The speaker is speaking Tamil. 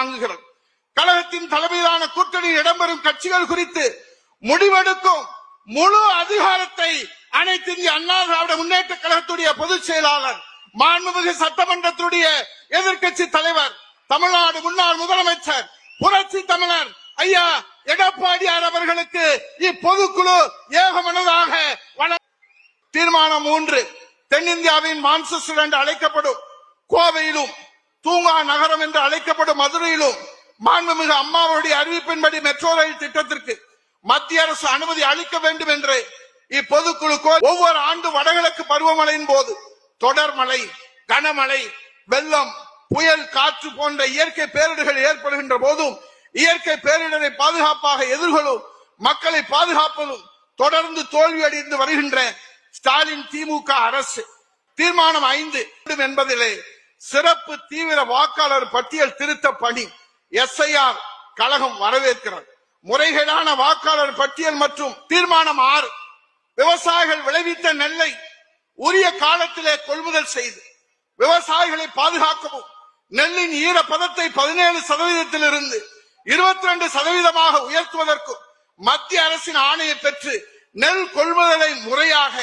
தாங்குகிறது. கழகத்தின் தலைமையிலான கூட்டணியில் இடம்பெறும் கட்சிகள் குறித்து முடிவெடுக்கும் முழு அதிகாரத்தை அனைத்து இந்திய அண்ணா திராவிட முன்னேற்ற கழகத்துடைய பொதுச் செயலாளர், மாண்புமிகு சட்டமன்றத்துடைய எதிர்க்கட்சி தலைவர், தமிழ்நாடு முன்னாள் முதலமைச்சர், புரட்சி தமிழர் ஐயா எடப்பாடியார் அவர்களுக்கு இப்பொதுக்குழு ஏகமனதாக தீர்மானம் 3 தென்னிந்தியாவின் மான்செஸ்டர் என்று அழைக்கப்படும் கோவையிலும் தூங்கா நகரம் என்று அழைக்கப்படும் மதுரையிலும் மாண்புமிகு அம்மாவுடைய அறிவிப்பின்படி மெட்ரோ ரயில் திட்டத்திற்கு மத்திய அரசு அனுமதி அளிக்க வேண்டும் என்று இப்பொதுக்குழு ஒவ்வொரு ஆண்டு வடகிழக்கு பருவமழையின் போது தொடர் மழை, கனமழை, வெள்ளம், புயல், காற்று போன்ற இயற்கை பேரிடர்கள் ஏற்படுகின்ற போதும் இயற்கை பேரிடரை பாதுகாப்பாக எதிர்கொள்ளும் மக்களை பாதுகாப்பதும் தொடர்ந்து தோல்வியடைந்து வருகின்ற ஸ்டாலின் திமுக அரசு தீர்மானம் 5 என்பதிலே சிறப்பு தீவிர வாக்காளர் பட்டியல் திருத்த பணி SIR கழகம் வரவேற்கிறது. முறைகேடான வாக்காளர் பட்டியல் மற்றும் தீர்மானம் 6 விவசாயிகள் விளைவித்த நெல்லை உரிய காலத்திலே கொள்முதல் செய்து விவசாயிகளை பாதுகாக்கவும் நெல்லின் ஈரப்பதத்தை 17% 22% உயர்த்துவதற்கும் மத்திய அரசின் ஆணையை பெற்று நெல் கொள்முதலை முறையாக